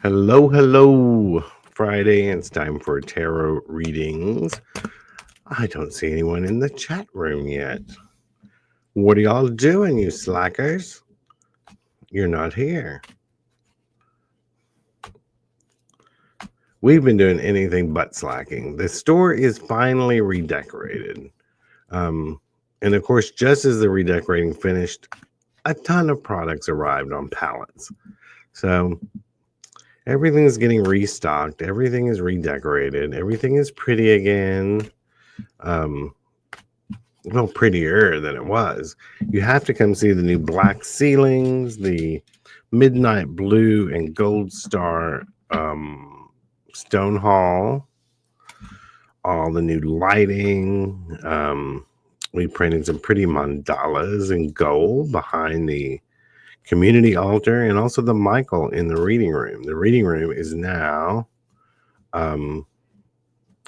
Hello, hello. Friday, it's time for tarot readings. I don't see anyone in the chat room yet. What are y'all doing, you slackers? You're not here. We've been doing anything but slacking. The store is finally redecorated. And of course, just as the redecorating finished, a ton of products arrived on pallets. So everything's getting restocked. Everything is redecorated. Everything is pretty again. Well, prettier than it was. You have to come see the new black ceilings, the midnight blue and gold star stone hall, all the new lighting. We printed some pretty mandalas in gold behind the community altar and also the Michael in the reading room. The reading room is now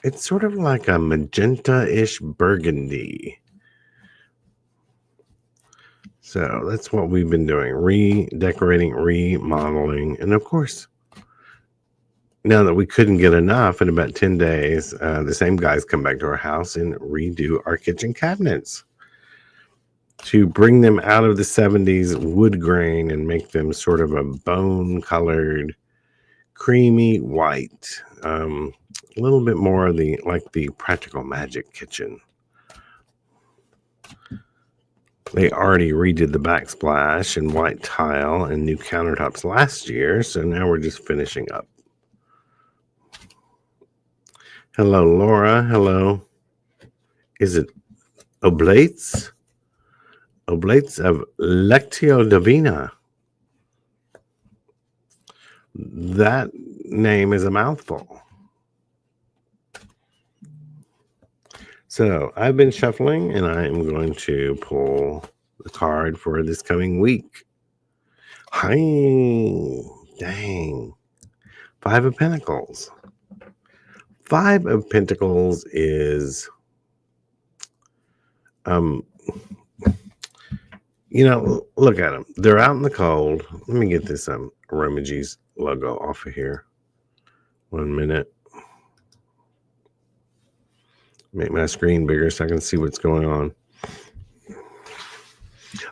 it's sort of like a magenta-ish burgundy. So that's what we've been doing, redecorating, remodeling. And of course, now that we couldn't get enough, in about 10 days, the same guys come back to our house and redo our kitchen cabinets to bring them out of the 70s wood grain and make them sort of a bone-colored, creamy white. A little bit more of the Practical Magic kitchen. They already redid the backsplash and white tile and new countertops last year, so now we're just finishing up. Hello, Laura. Hello. Is it Oblates? Oblates of Lectio Divina. That name is a mouthful. So I've been shuffling, and I am going to pull the card for this coming week. Hi, dang. 5 of Pentacles. 5 of Pentacles is, look at them. They're out in the cold. Let me get this aromaG's logo off of here. 1 minute. Make my screen bigger so I can see what's going on.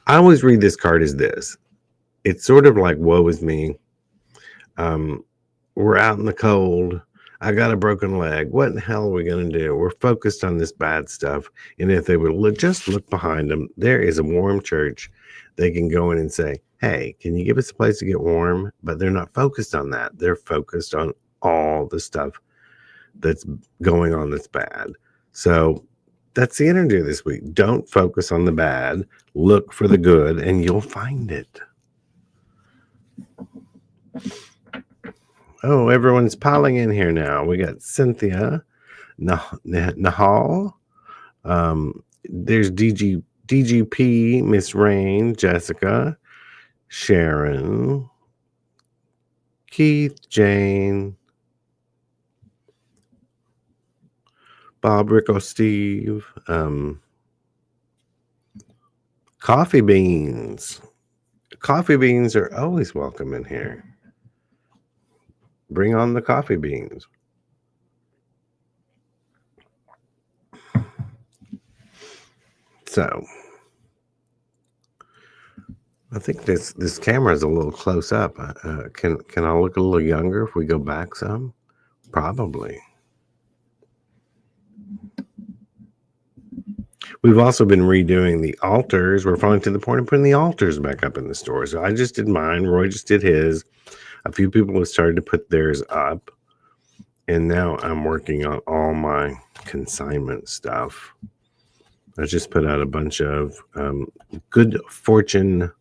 I always read this card as this. It's sort of like, woe is me. We're out in the cold. I got a broken leg. What in the hell are we going to do? We're focused on this bad stuff. And if they would just look behind them, there is a warm church. They can go in and say, hey, can you give us a place to get warm? But they're not focused on that. They're focused on all the stuff that's going on that's bad. So that's the energy this week. Don't focus on the bad. Look for the good, and you'll find it. Oh, everyone's piling in here now. We got Cynthia, Nahal. There's DGP, Miss Rain, Jessica, Sharon, Keith, Jane, Bob, Rico, Steve, Coffee Beans. Coffee beans are always welcome in here. Bring on the coffee beans. So, I think this camera is a little close up. Can I look a little younger if we go back some? Probably. We've also been redoing the altars. We're finally to the point of putting the altars back up in the store. So I just did mine. Roy just did his. A few people have started to put theirs up. And now I'm working on all my consignment stuff. I just put out a bunch of Good Fortune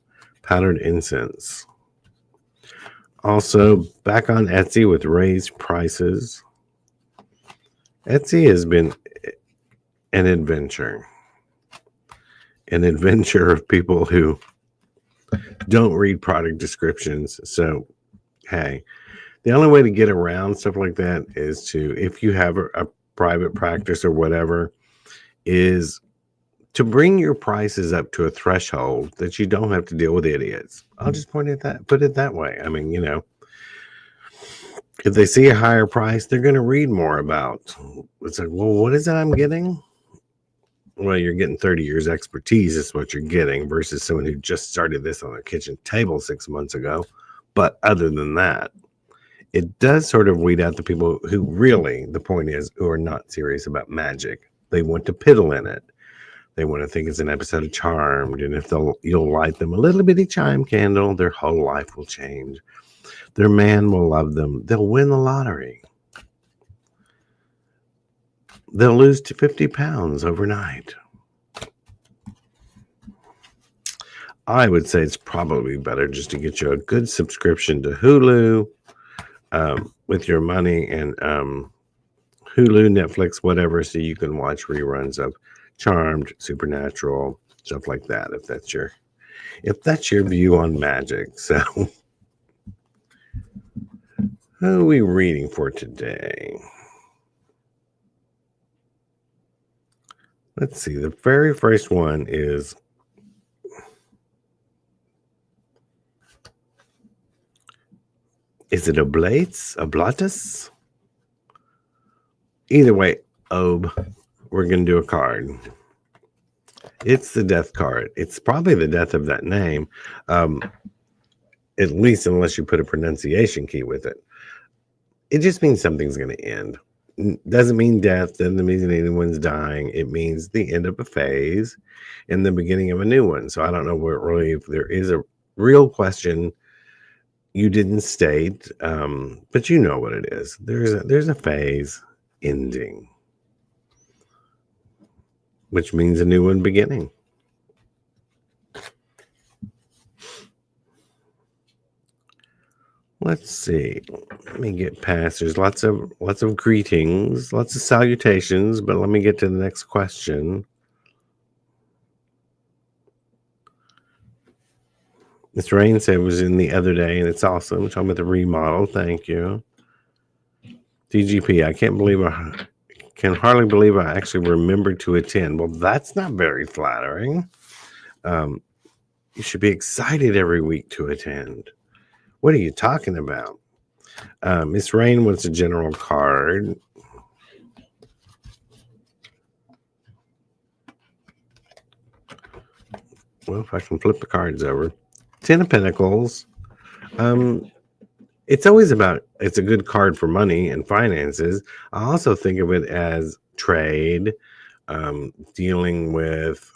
powdered incense. Also, back on Etsy with raised prices. Etsy has been an adventure. An adventure of people who don't read product descriptions. So, hey, the only way to get around stuff like that is to, if you have a private practice or whatever, is to bring your prices up to a threshold that you don't have to deal with idiots. I'll just put it that way. I mean, If they see a higher price, they're going to read more about. It's like, well, what is it I'm getting? Well, you're getting 30 years expertise is what you're getting versus someone who just started this on their kitchen table 6 months ago. But other than that, it does sort of weed out the people who really, the point is, who are not serious about magic. They want to piddle in it. They want to think it's an episode of Charmed, and if you'll light them a little bitty chime candle, their whole life will change. Their man will love them. They'll win the lottery. They'll lose to 50 pounds overnight. I would say it's probably better just to get you a good subscription to Hulu with your money, and Hulu, Netflix, whatever, so you can watch reruns of Charmed, Supernatural, stuff like that. If that's your view on magic. So, who are we reading for today? Let's see. The very first one is it Oblatus? Either way, we're going to do a card. It's the death card. It's probably the death of that name, at least unless you put a pronunciation key with it. It just means something's going to end. Doesn't mean death, doesn't mean anyone's dying. It means the end of a phase and the beginning of a new one. So I don't know if there is a real question you didn't state, but you know what it is. There's a phase ending, which means a new one beginning. Let's see. Let me get past. There's lots of greetings, lots of salutations, but let me get to the next question. Miss Rain said it was in the other day, and it's awesome. Talking about the remodel. Thank you. DGP, I can hardly believe I actually remembered to attend. Well, that's not very flattering. You should be excited every week to attend. What are you talking about? Miss Rain wants a general card. Well, if I can flip the cards over. 10 of Pentacles. It's a good card for money and finances. I also think of it as trade, dealing with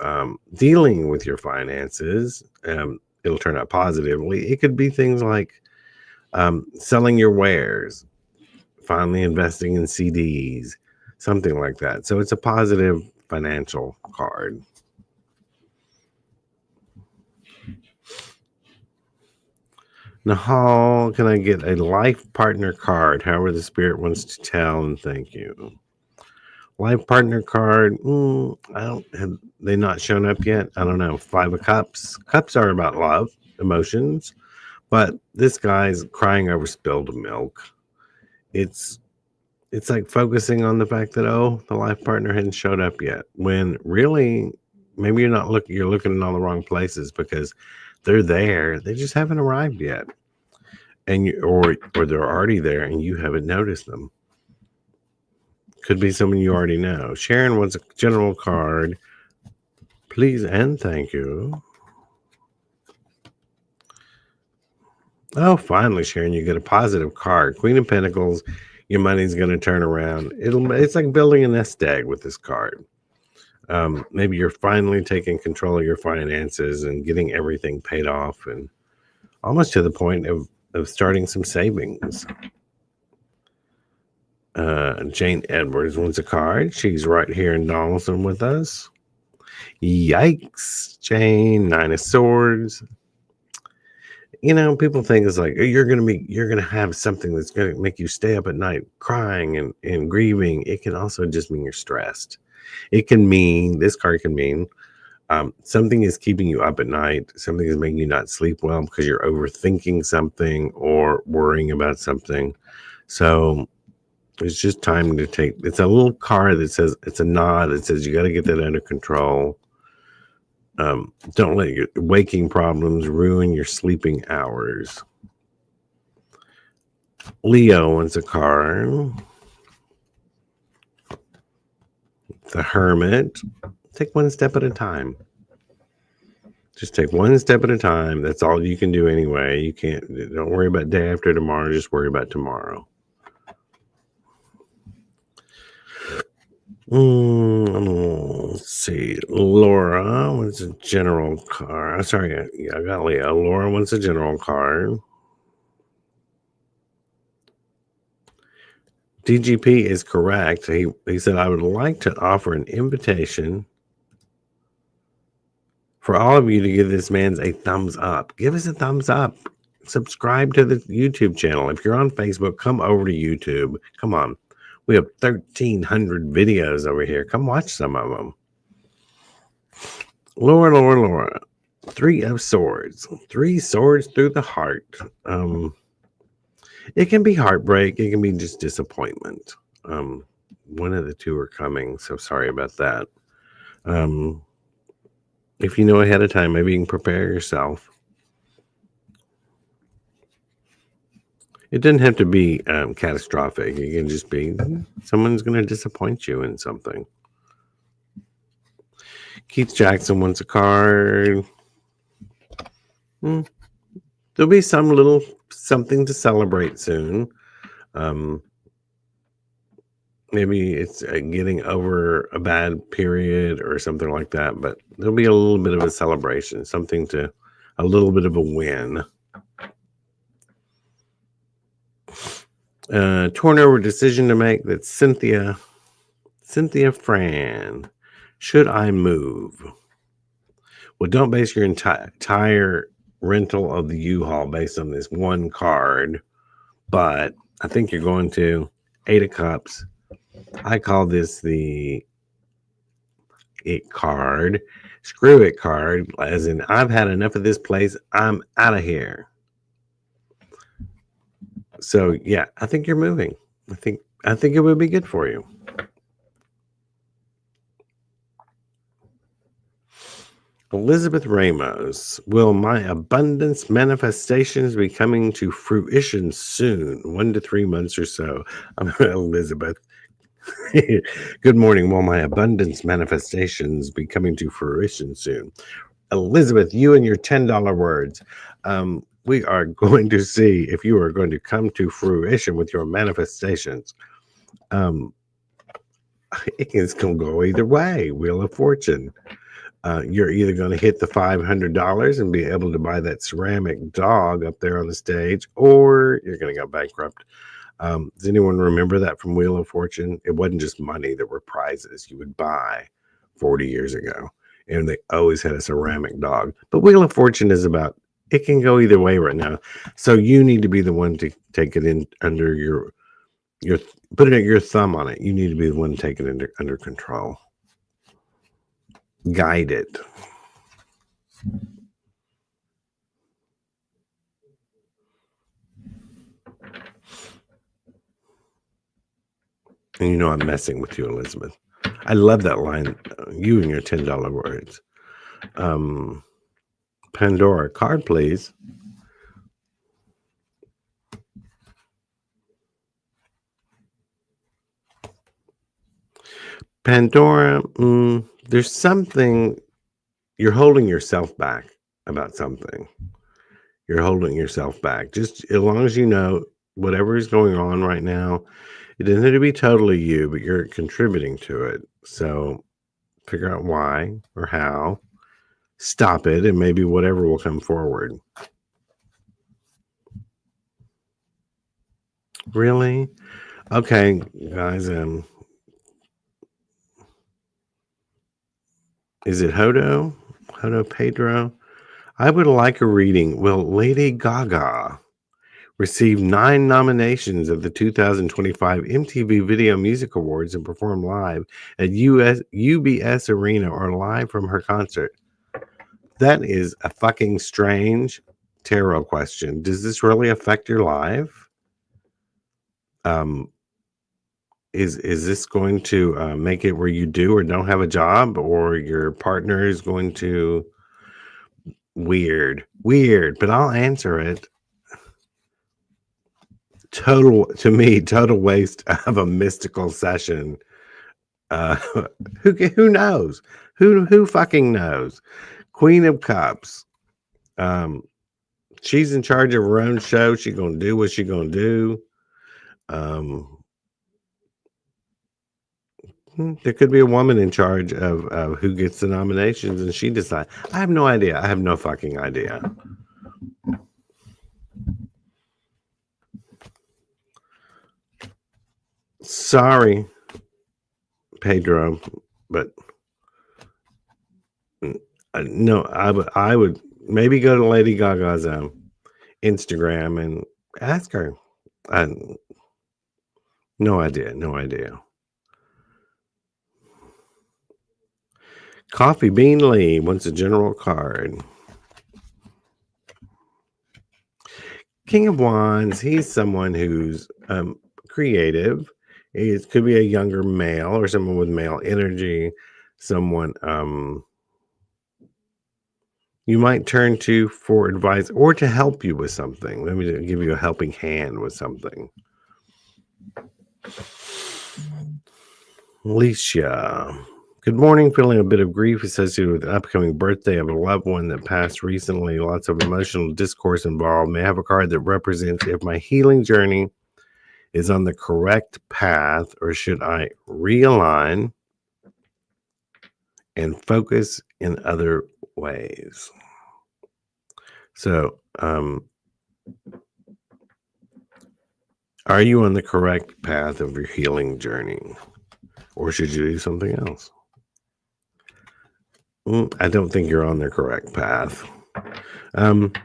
your finances. It'll turn out positively. It could be things like selling your wares, finally investing in CDs, something like that. So it's a positive financial card. Nahal, can I get a life partner card? However the spirit wants to tell, and thank you. Life partner card. Have they not shown up yet? I don't know. 5 of Cups. Cups are about love, emotions, but this guy's crying over spilled milk. It's like focusing on the fact that the life partner hadn't showed up yet. When really, maybe you're looking in all the wrong places because they're there. They just haven't arrived yet, and or they're already there and you haven't noticed them. Could be someone you already know. Sharon wants a general card, please and thank you. Oh, finally, Sharon, you get a positive card. Queen of Pentacles. Your money's going to turn around. It's like building a nest egg with this card. Maybe you're finally taking control of your finances and getting everything paid off, and almost to the point of starting some savings. Jane Edwards wants a card. She's right here in Donaldson with us. Yikes, Jane. 9 of Swords. People think it's like you're gonna have something that's gonna make you stay up at night crying and grieving. It can also just mean you're stressed. This card can mean something is keeping you up at night. Something is making you not sleep well because you're overthinking something or worrying about something. So it's just time to it's a little card that says, it's a nod that says you got to get that under control. Don't let your waking problems ruin your sleeping hours. Leo wants a card. The Hermit. Take one step at a time. Just take one step at a time. That's all you can do anyway. You can't, don't worry about day after tomorrow. Just worry about tomorrow. Let's see. Laura wants a general card. Sorry, yeah, I got Leo. Laura wants a general card. DGP is correct. He said, I would like to offer an invitation for all of you to give this man a thumbs up. Give us a thumbs up. Subscribe to the YouTube channel. If you're on Facebook, come over to YouTube. Come on. We have 1,300 videos over here. Come watch some of them. Laura. 3 of Swords. 3 swords through the heart. It can be heartbreak. It can be just disappointment. One of the two are coming, so sorry about that. If you know ahead of time, maybe you can prepare yourself. It doesn't have to be catastrophic. It can just be someone's going to disappoint you in something. Keith Jackson wants a card. There'll be some little something to celebrate soon. Maybe it's getting over a bad period or something like that, but there'll be a little bit of a celebration, a little bit of a win. Torn over decision to make. That's Cynthia Fran. Should I move? Well, don't base your entire rental of the U-Haul based on this one card, but I think you're going to. 8 of Cups. I call this the it card. Screw it card, as in I've had enough of this place. I'm out of here. So yeah, I think you're moving. I think it would be good for you. Elizabeth Ramos, will my abundance manifestations be coming to fruition soon? 1 to 3 months or so. I'm Elizabeth. Good morning. Will my abundance manifestations be coming to fruition soon? Elizabeth, you and your $10 words. We are going to see if you are going to come to fruition with your manifestations. It's going to go either way. Wheel of Fortune. You're either going to hit the $500 and be able to buy that ceramic dog up there on the stage, or you're going to go bankrupt. Does anyone remember that from Wheel of Fortune? It wasn't just money. There were prizes you would buy 40 years ago, and they always had a ceramic dog. But Wheel of Fortune is about, it can go either way right now. So you need to be the one to take it in under your put your thumb on it. You need to be the one to take it under control. Guide it. And you know I'm messing with you, Elizabeth. I love that line. You and your $10 words. Pandora, card, please. Pandora, there's something, you're holding yourself back about something. You're holding yourself back. Just as long as you know whatever is going on right now, it doesn't have to be totally you, but you're contributing to it. So figure out why or how. Stop it, and maybe whatever will come forward. Really? Okay, guys. Is it Hodo Pedro? I would like a reading. Will Lady Gaga receive 9 nominations at the 2025 MTV Video Music Awards and perform live at UBS Arena or live from her concert? That is a fucking strange tarot question. Does this really affect your life? Is this going to make it where you do or don't have a job, or your partner is going to weird, but I'll answer it. total waste of a mystical session. Uh, who knows? Who fucking knows? Queen of Cups. She's in charge of her own show. She's gonna do what she's gonna do. There could be a woman in charge of who gets the nominations, and she decides. I have no idea. I have no fucking idea. Sorry, Pedro, but no, I would maybe go to Lady Gaga's Instagram and ask her. No idea. Coffee Bean Lee wants a general card. King of Wands, he's someone who's creative. It could be a younger male or someone with male energy, someone you might turn to for advice or to help you with something. Let me give you a helping hand with something. Alicia, good morning. Feeling a bit of grief associated with the upcoming birthday of a loved one that passed recently. Lots of emotional discourse involved. May I have a card that represents if my healing journey is on the correct path, or should I realign and focus in other ways? So, are you on the correct path of your healing journey, or should you do something else? I don't think you're on the correct path. And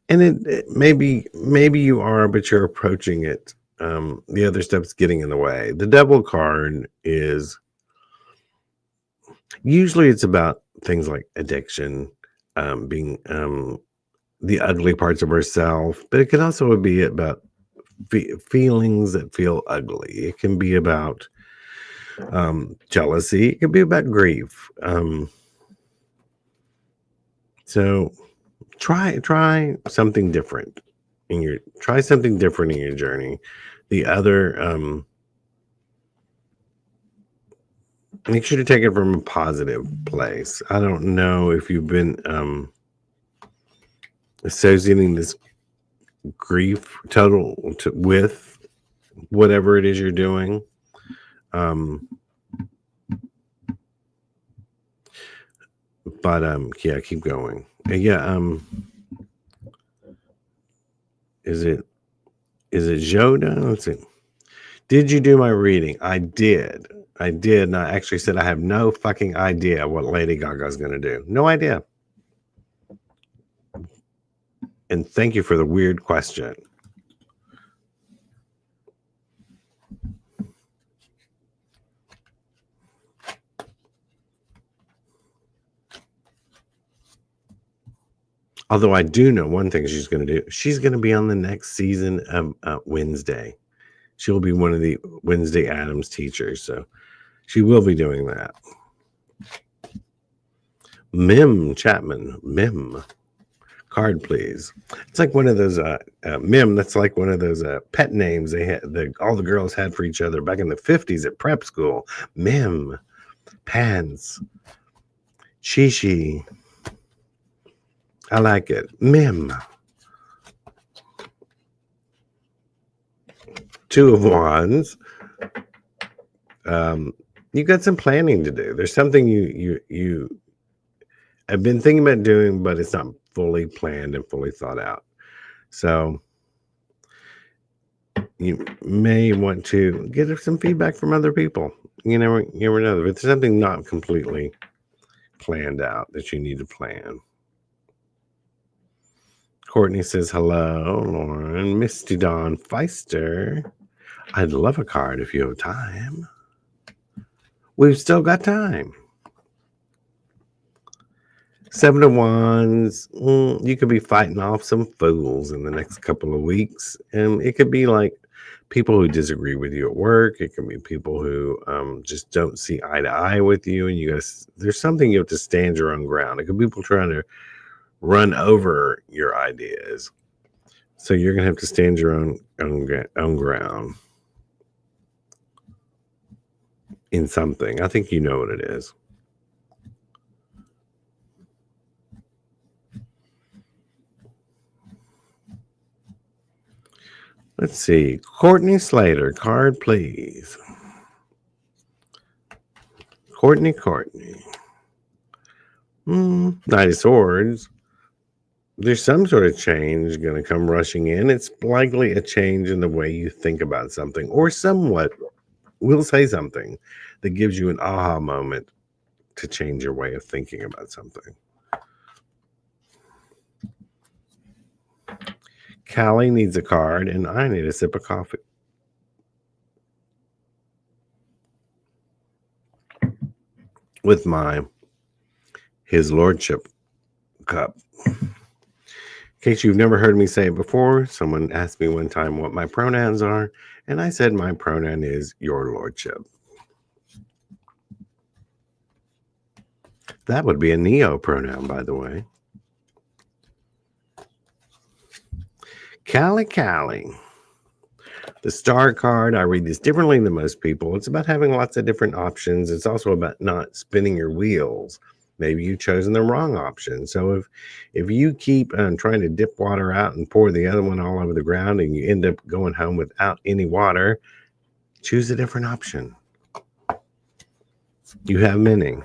it maybe you are, but you're approaching it. The other step's getting in the way. The Devil card is usually it's about things like addiction, being the ugly parts of herself, but it can also be about feelings that feel ugly. It can be about jealousy. It can be about grief. So try something different in your journey. The other make sure to take it from a positive place. I don't know if you've been associating this grief with whatever it is you're doing. But yeah, keep going. Yeah, is it Joda? Let's see. Did you do my reading? I did. And I actually said I have no fucking idea what Lady Gaga's going to do. No idea. And thank you for the weird question. Although I do know one thing she's going to do. She's going to be on the next season of Wednesday. She'll be one of the Wednesday Addams teachers. So she will be doing that. Mim Chapman. Mim. Card, please. It's like one of those Mim. That's like one of those pet names they had. All the girls had for each other back in the 50s at prep school. Mim. Pants. Shishi. I like it. Mim. Two of Wands. You got some planning to do. There's something you I've been thinking about doing, but it's not fully planned and fully thought out. So you may want to get some feedback from other people. You never know. If there's something not completely planned out that you need to plan. Courtney says, hello, Lauren. Misty Dawn Feister. I'd love a card if you have time. We've still got time. Seven of Wands. You could be fighting off some fools in the next couple of weeks. And it could be like people who disagree with you at work. It can be people who just don't see eye to eye with you. And there's something you have to stand your own ground. It could be people trying to run over your ideas. So you're going to have to stand your own ground in something. I think you know what it is. Let's see. Courtney Slater, card, please. Courtney. Knight of Swords. There's some sort of change going to come rushing in. It's likely a change in the way you think about something, or somewhat will say something that gives you an aha moment to change your way of thinking about something. Callie needs a card, and I need a sip of coffee. With my His Lordship cup. In case you've never heard me say it before, someone asked me one time what my pronouns are, and I said my pronoun is Your Lordship. That would be a Neo pronoun, by the way. Callie. The star card, I read this differently than most people. It's about having lots of different options. It's also about not spinning your wheels. Maybe you've chosen the wrong option. So if you keep trying to dip water out and pour the other one all over the ground and you end up going home without any water, choose a different option. You have many.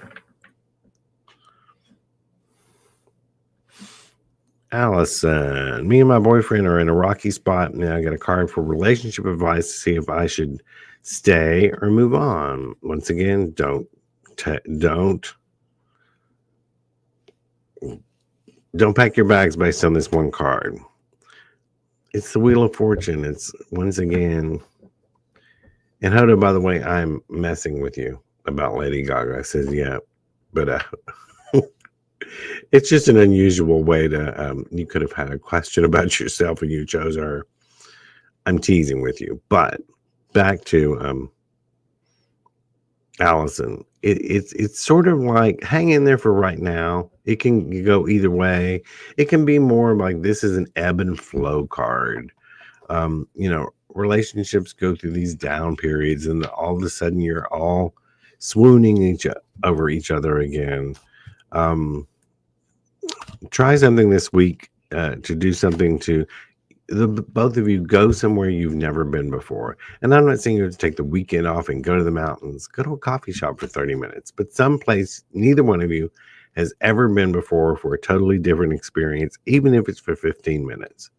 Allison, me and my boyfriend are in a rocky spot. Now I got a card for relationship advice to see if I should stay or move on. Once again, don't pack your bags based on this one card. It's the Wheel of Fortune. It's once again, and Hoda, by the way, I'm messing with you about Lady Gaga. I said, yeah, but it's just an unusual way to, you could have had a question about yourself and you chose her. I'm teasing with you, but back to Allison. It's sort of like hang in there for right now. It can go either way. It can be more like this is an ebb and flow card. Relationships go through these down periods, and all of a sudden you're all swooning over each other again. Try something this week to do something to both of you go somewhere you've never been before. And I'm not saying you have to take the weekend off and go to the mountains. Go to a coffee shop for 30 minutes, but someplace neither one of you has ever been before for a totally different experience, even if it's for 15 minutes.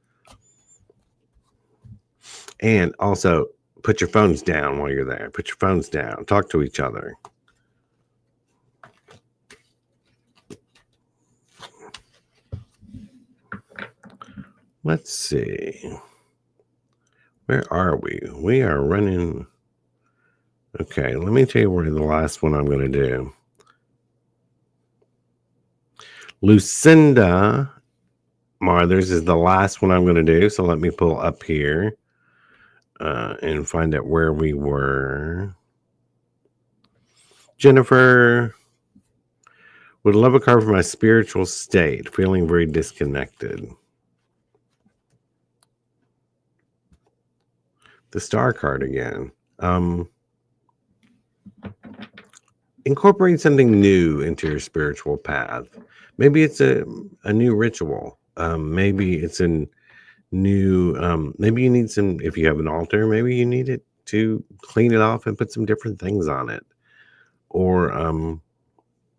And also put your phones down while you're there. Put your phones down. Talk to each other. Let's see. Where are we? We are running. Okay, let me tell you where the last one I'm going to do. Lucinda Marthers is the last one I'm going to do. So let me pull up here and find out where we were. Jennifer would love a card for my spiritual state, feeling very disconnected. The star card again. Incorporate something new into your spiritual path. Maybe it's a new ritual. Maybe it's a new, maybe you need some, if you have an altar, maybe you need it to clean it off and put some different things on it. Or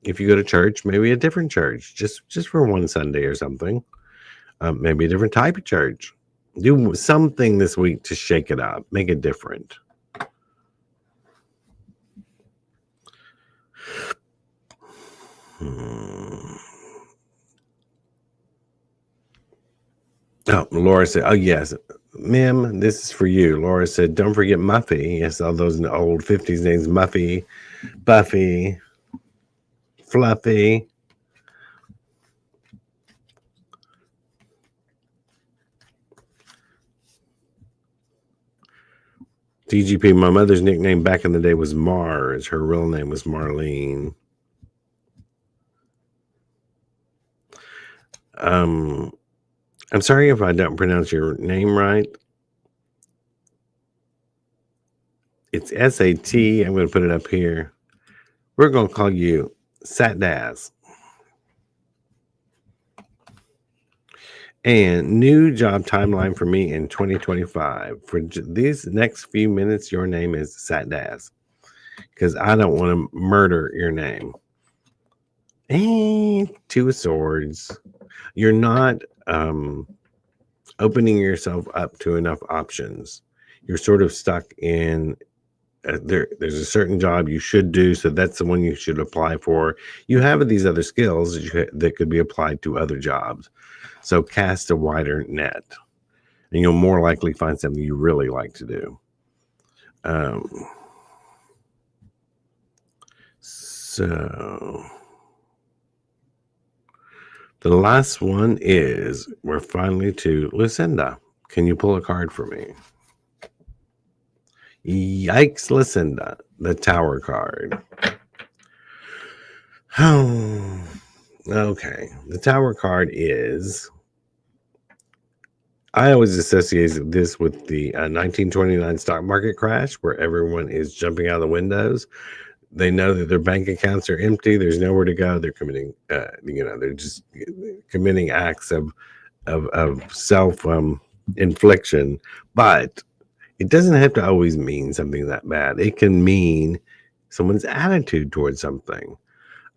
if you go to church, maybe a different church, just for one Sunday or something. Maybe a different type of church. Do something this week to shake it up, make it different. Oh, Laura said, oh, yes, ma'am, this is for you. Laura said, don't forget Muffy. Yes, all those in the old 50s names, Muffy, Buffy, Fluffy. DGP, my mother's nickname back in the day was Mars. Her real name was Marlene. I'm sorry if I don't pronounce your name right. It's SAT. I'm going to put it up here. We're going to call you Satdaz. And new job timeline for me in 2025. For these next few minutes, your name is Satdaz. Because I don't want to murder your name. And Two of Swords. You're not opening yourself up to enough options. You're sort of stuck in there's a certain job you should do, so that's the one you should apply for. You have these other skills that could be applied to other jobs. So cast a wider net, and you'll more likely find something you really like to do. So the last one is we're finally to Lucinda. Can you pull a card for me? Yikes, Lucinda, the Tower card. Oh, okay. The Tower card is. I always associate this with the 1929 stock market crash, where everyone is jumping out of the windows. They know that their bank accounts are empty. There's nowhere to go. They're committing, they're just committing acts of self infliction. But it doesn't have to always mean something that bad. It can mean someone's attitude towards something,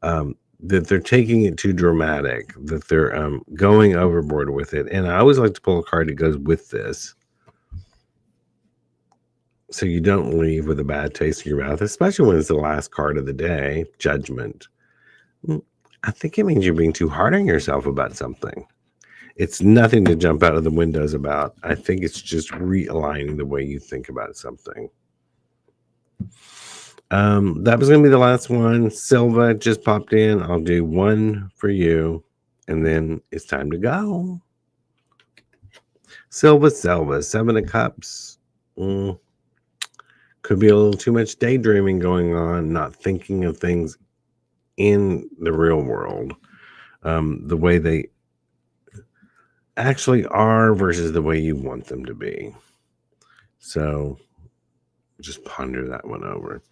that they're taking it too dramatic, that they're going overboard with it. And I always like to pull a card that goes with this, so you don't leave with a bad taste in your mouth, especially when it's the last card of the day, Judgment. I think it means you're being too hard on yourself about something. It's nothing to jump out of the windows about. I think it's just realigning the way you think about something. That was going to be the last one. Silva just popped in. I'll do one for you, and then it's time to go. Silva, Seven of Cups. Could be a little too much daydreaming going on, not thinking of things in the real world, the way they actually are versus the way you want them to be. So just ponder that one over.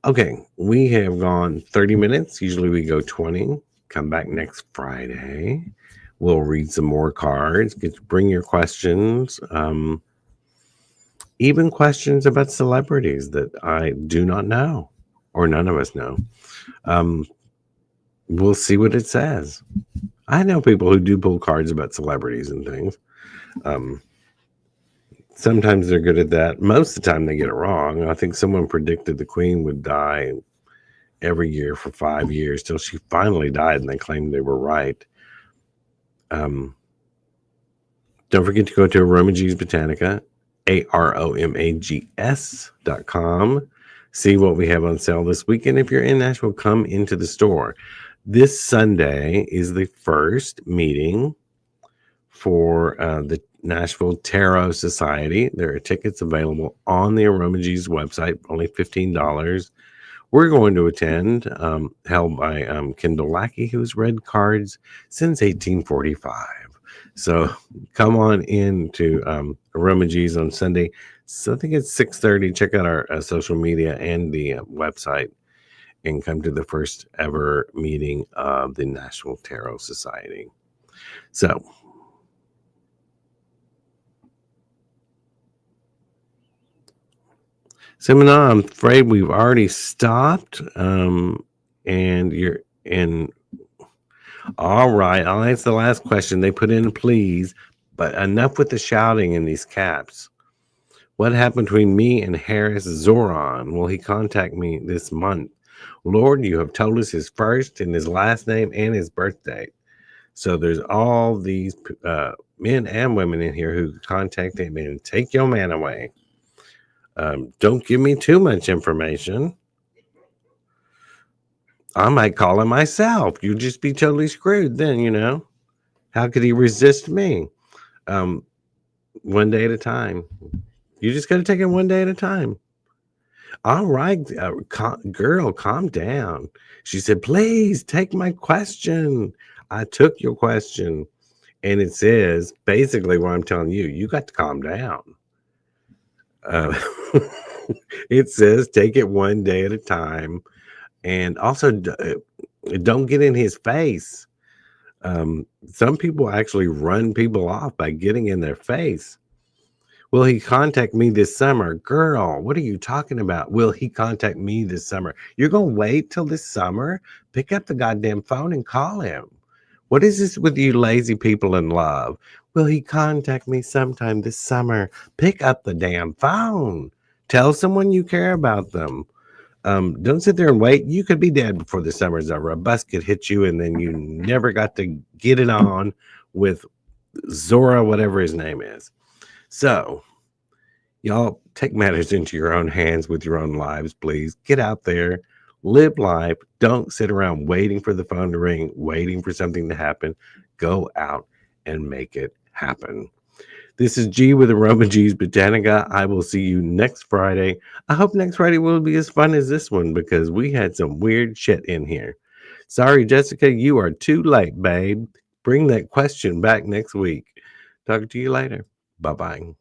Okay, we have gone 30 minutes. Usually we go 20. Come back next Friday. We'll read some more cards. Bring your questions. Even questions about celebrities that I do not know, or none of us know. We'll see what it says. I know people who do pull cards about celebrities and things. Sometimes they're good at that. Most of the time they get it wrong. I think someone predicted the Queen would die every year for 5 years till she finally died, and they claimed they were right. Don't forget to go to aromaG's Botanica, aromags.com. See what we have on sale this weekend. If you're in Nashville, come into the store. This Sunday is the first meeting for the Nashville Tarot Society. There are tickets available on the aromaG's website, only $15. We're going to attend, held by Kendall Lackey, who's read cards since 1845. So come on in to aromaG's on Sunday. So I think it's 6:30. Check out our social media and the website, and come to the first ever meeting of the Nashville Tarot Society. So Simona, I'm afraid we've already stopped. And you're in. All right, I'll answer the last question. They put in please, but enough with the shouting in these caps. What happened between me and Harris Zoran? Will he contact me this month? Lord, you have told us his first and his last name and his birth date. So there's all these men and women in here who contact him and take your man away. Don't give me too much information. I might call him myself. You'd just be totally screwed then, you know. How could he resist me? One day at a time. You just got to take it one day at a time. All right, girl, calm down. She said, please take my question. I took your question. And it says basically what I'm telling you, you got to calm down. Uh, it says take it one day at a time. And also, don't get in his face. Some people actually run people off by getting in their face. Will he contact me this summer? Girl, what are you talking about? Will he contact me this summer? You're going to wait till this summer? Pick up the goddamn phone and call him. What is this with you lazy people in love? Will he contact me sometime this summer? Pick up the damn phone. Tell someone you care about them. Don't sit there and wait. You could be dead before the summer's over. A bus could hit you, and then you never got to get it on with Zora, whatever his name is. So, y'all take matters into your own hands with your own lives, please. Get out there, live life. Don't sit around waiting for the phone to ring, waiting for something to happen. Go out and make it happen. This is G with aromaG's Botanica. I will see you next Friday. I hope next Friday will be as fun as this one because we had some weird shit in here. Sorry, Jessica, you are too late, babe. Bring that question back next week. Talk to you later. Bye-bye.